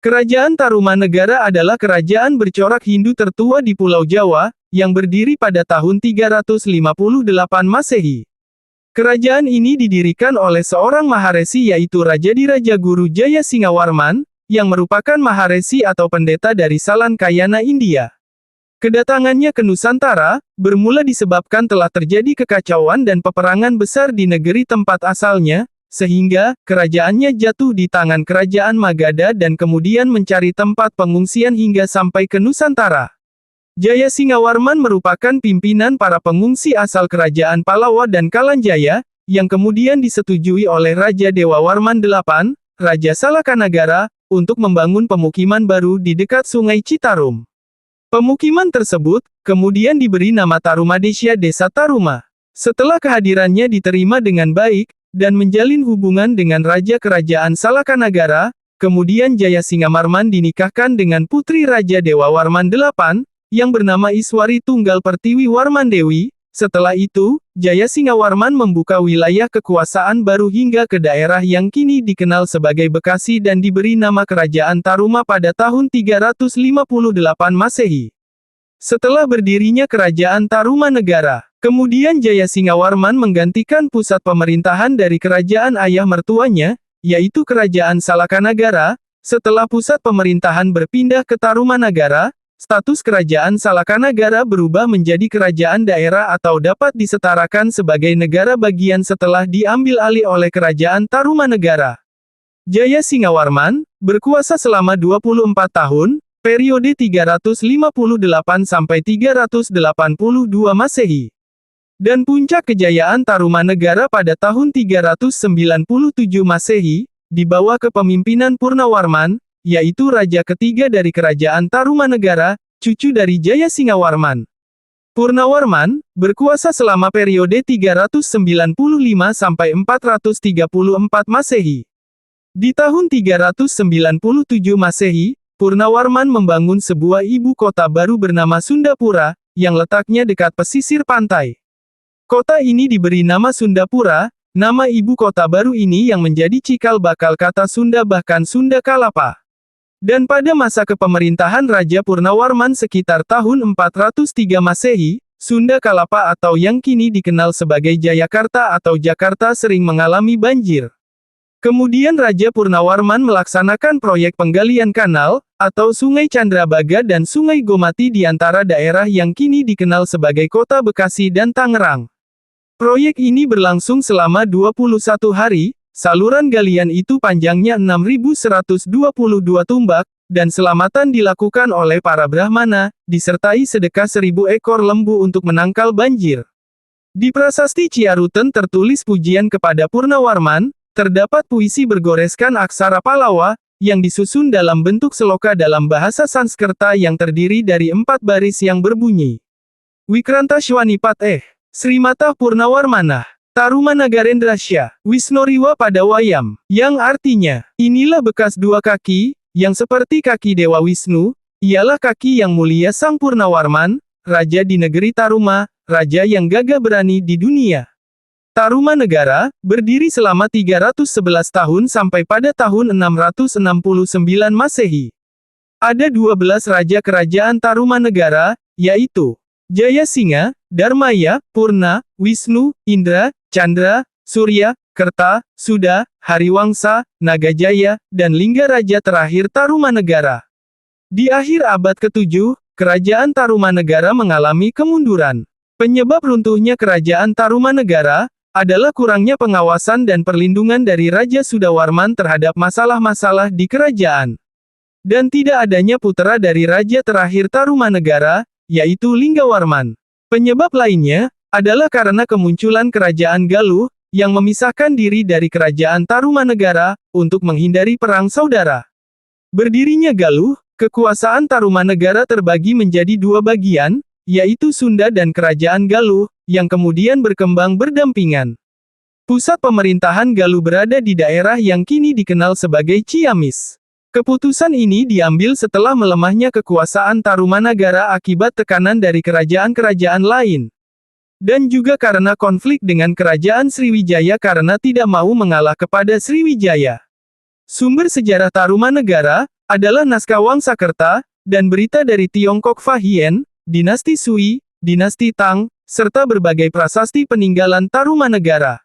Kerajaan Tarumanegara adalah kerajaan bercorak Hindu tertua di Pulau Jawa, yang berdiri pada tahun 358 Masehi. Kerajaan ini didirikan oleh seorang Maharesi yaitu Rajadiraja Guru Jaya Singawarman, yang merupakan Maharesi atau pendeta dari Salankayana India. Kedatangannya ke Nusantara, bermula disebabkan telah terjadi kekacauan dan peperangan besar di negeri tempat asalnya, sehingga kerajaannya jatuh di tangan Kerajaan Magadha dan kemudian mencari tempat pengungsian hingga sampai ke Nusantara. Jaya Singawarman merupakan pimpinan para pengungsi asal Kerajaan Palawa dan Kalanjaya, yang kemudian disetujui oleh Raja Dewawarman VIII, Raja Salakanagara, untuk membangun pemukiman baru di dekat Sungai Citarum. Pemukiman tersebut kemudian diberi nama Tarumadesya Desa Taruma. Setelah kehadirannya diterima dengan baik, dan menjalin hubungan dengan Raja Kerajaan Salakanagara, kemudian Jaya Singawarman dinikahkan dengan putri Raja Dewawarman VIII, yang bernama Iswari Tunggal Pertiwi Warmandewi. Setelah itu, Jaya Singawarman membuka wilayah kekuasaan baru hingga ke daerah yang kini dikenal sebagai Bekasi dan diberi nama Kerajaan Taruma pada tahun 358 Masehi. Setelah berdirinya Kerajaan Tarumanegara, kemudian Jaya Singawarman menggantikan pusat pemerintahan dari kerajaan ayah mertuanya, yaitu Kerajaan Salakanagara. Setelah pusat pemerintahan berpindah ke Tarumanagara, status Kerajaan Salakanagara berubah menjadi kerajaan daerah atau dapat disetarakan sebagai negara bagian setelah diambil alih oleh Kerajaan Tarumanegara. Jaya Singawarman berkuasa selama 24 tahun, periode 358 sampai 382 Masehi. Dan puncak kejayaan Tarumanegara pada tahun 397 Masehi, di bawah kepemimpinan Purnawarman, yaitu raja ketiga dari Kerajaan Tarumanegara, cucu dari Jaya Singawarman. Purnawarman berkuasa selama periode 395 sampai 434 Masehi. Di tahun 397 Masehi, Purnawarman membangun sebuah ibu kota baru bernama Sundapura, yang letaknya dekat pesisir pantai. Kota ini diberi nama Sundapura, nama ibu kota baru ini yang menjadi cikal bakal kata Sunda bahkan Sunda Kalapa. Dan pada masa kepemerintahan Raja Purnawarman sekitar tahun 403 Masehi, Sunda Kalapa atau yang kini dikenal sebagai Jayakarta atau Jakarta sering mengalami banjir. Kemudian Raja Purnawarman melaksanakan proyek penggalian kanal, atau Sungai Candrabaga dan Sungai Gomati di antara daerah yang kini dikenal sebagai Kota Bekasi dan Tangerang. Proyek ini berlangsung selama 21 hari, saluran galian itu panjangnya 6.122 tumbak, dan selamatan dilakukan oleh para Brahmana, disertai sedekah 1.000 ekor lembu untuk menangkal banjir. Di Prasasti Ciaruten tertulis pujian kepada Purnawarman, terdapat puisi bergoreskan aksara Palawa, yang disusun dalam bentuk seloka dalam bahasa Sanskerta yang terdiri dari 4 baris yang berbunyi. Wikranta Shwanipat Srimata Purnawarmanah, Tarumanagarendrasya, Wisnoriwa Padawayam, yang artinya, inilah bekas dua kaki, yang seperti kaki Dewa Wisnu, ialah kaki yang mulia Sang Purnawarman, Raja di negeri Taruma, Raja yang gagah berani di dunia. Tarumanegara, berdiri selama 311 tahun sampai pada tahun 669 Masehi. Ada 12 Raja Kerajaan Tarumanegara, yaitu Jaya Singa, Dharmaya, Purna, Wisnu, Indra, Chandra, Surya, Kerta, Suda, Hariwangsa, Nagajaya, dan Linggaraja terakhir Tarumanegara. Di akhir abad ke-7, Kerajaan Tarumanegara mengalami kemunduran. Penyebab runtuhnya Kerajaan Tarumanegara adalah kurangnya pengawasan dan perlindungan dari Raja Sudawarman terhadap masalah-masalah di kerajaan. Dan tidak adanya putra dari Raja terakhir Tarumanegara, yaitu Linggawarman. Penyebab lainnya adalah karena kemunculan Kerajaan Galuh, yang memisahkan diri dari Kerajaan Tarumanegara, untuk menghindari perang saudara. Berdirinya Galuh, kekuasaan Tarumanegara terbagi menjadi dua bagian, yaitu Sunda dan Kerajaan Galuh, yang kemudian berkembang berdampingan. Pusat pemerintahan Galuh berada di daerah yang kini dikenal sebagai Ciamis. Keputusan ini diambil setelah melemahnya kekuasaan Tarumanegara akibat tekanan dari kerajaan-kerajaan lain. Dan juga karena konflik dengan Kerajaan Sriwijaya karena tidak mau mengalah kepada Sriwijaya. Sumber sejarah Tarumanegara adalah naskah Wangsakerta dan berita dari Tiongkok Fa Hien, Dinasti Sui, Dinasti Tang, serta berbagai prasasti peninggalan Tarumanegara.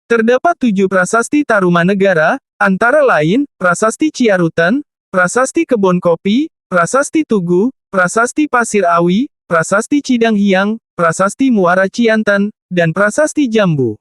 Terdapat 7 prasasti Tarumanegara, antara lain, Prasasti Ciarutan, Prasasti Kebon Kopi, Prasasti Tugu, Prasasti Pasir Awi, Prasasti Cidang Hiang, Prasasti Muara Ciantan, dan Prasasti Jambu.